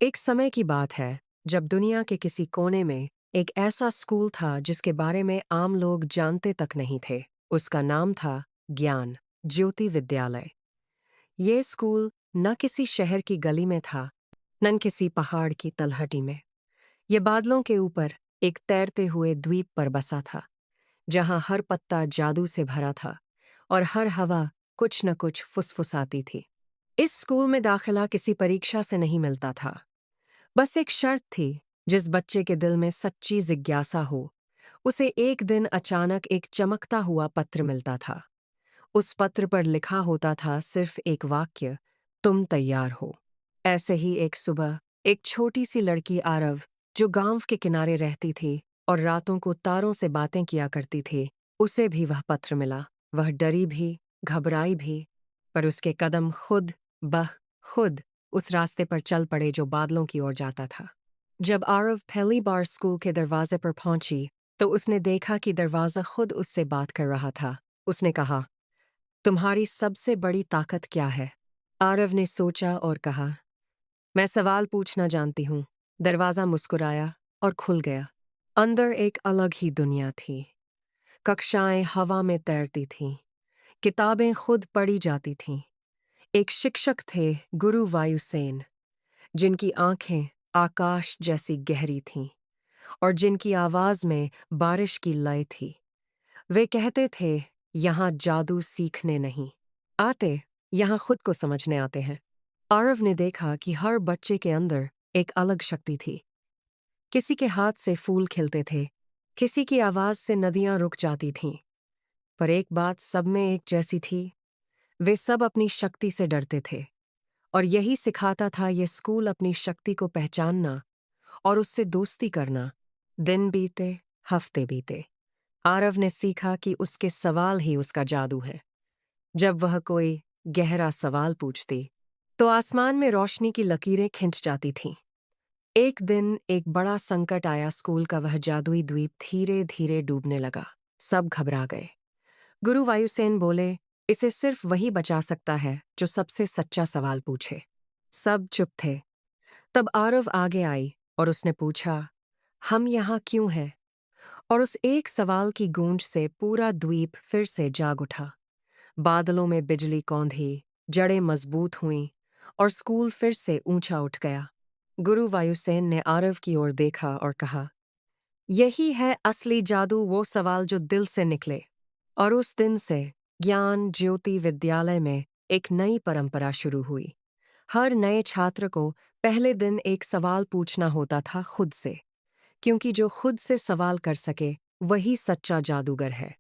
एक समय की बात है जब दुनिया के किसी कोने में एक ऐसा स्कूल था जिसके बारे में आम लोग जानते तक नहीं थे। उसका नाम था ज्ञान ज्योति विद्यालय। ये स्कूल न किसी शहर की गली में था, न किसी पहाड़ की तलहटी में। ये बादलों के ऊपर एक तैरते हुए द्वीप पर बसा था, जहां हर पत्ता जादू से भरा था और हर हवा कुछ न कुछ फुसफुसाती थी। इस स्कूल में दाखिला किसी परीक्षा से नहीं मिलता था। बस एक शर्त थी, जिस बच्चे के दिल में सच्ची जिज्ञासा हो, उसे एक दिन अचानक एक चमकता हुआ पत्र मिलता था। उस पत्र पर लिखा होता था सिर्फ एक वाक्य, तुम तैयार हो। ऐसे ही एक सुबह एक छोटी सी लड़की आरव, जो गांव के किनारे रहती थी और रातों को तारों से बातें किया करती थी, उसे भी वह पत्र मिला। वह डरी भी, घबराई भी, पर उसके कदम खुद उस रास्ते पर चल पड़े जो बादलों की ओर जाता था। जब आरव पहली बार स्कूल के दरवाजे पर पहुंची, तो उसने देखा कि दरवाजा खुद उससे बात कर रहा था। उसने कहा, तुम्हारी सबसे बड़ी ताकत क्या है? आरव ने सोचा और कहा, मैं सवाल पूछना जानती हूँ। दरवाजा मुस्कुराया और खुल गया। अंदर एक अलग ही दुनिया थी। कक्षाएं हवा में तैरती थीं, किताबें खुद पढ़ी जाती थीं। एक शिक्षक थे, गुरु वायुसेन, जिनकी आंखें आकाश जैसी गहरी थीं और जिनकी आवाज में बारिश की लय थी। वे कहते थे, यहाँ जादू सीखने नहीं आते, यहाँ खुद को समझने आते हैं। आरव ने देखा कि हर बच्चे के अंदर एक अलग शक्ति थी। किसी के हाथ से फूल खिलते थे, किसी की आवाज से नदियां रुक जाती थीं, पर एक बात सब में एक जैसी थी, वे सब अपनी शक्ति से डरते थे। और यही सिखाता था ये स्कूल, अपनी शक्ति को पहचानना और उससे दोस्ती करना। दिन बीते, हफ्ते बीते, आरव ने सीखा कि उसके सवाल ही उसका जादू है। जब वह कोई गहरा सवाल पूछती, तो आसमान में रोशनी की लकीरें खिंच जाती थीं। एक दिन एक बड़ा संकट आया। स्कूल का वह जादुई द्वीप धीरे धीरे डूबने लगा। सब घबरा गए। गुरु वायुसेन बोले, इसे सिर्फ वही बचा सकता है जो सबसे सच्चा सवाल पूछे। सब चुप थे। तब आरव आगे आई और उसने पूछा, हम यहाँ क्यों हैं? और उस एक सवाल की गूंज से पूरा द्वीप फिर से जाग उठा। बादलों में बिजली कौंधी, जड़ें मजबूत हुईं और स्कूल फिर से ऊंचा उठ गया। गुरु वायुसेन ने आरव की ओर देखा और कहा, यही है असली जादू, वो सवाल जो दिल से निकले। और उस दिन से ज्ञान ज्योति विद्यालय में एक नई परंपरा शुरू हुई। हर नए छात्र को पहले दिन एक सवाल पूछना होता था खुद से, क्योंकि जो खुद से सवाल कर सके वही सच्चा जादूगर है।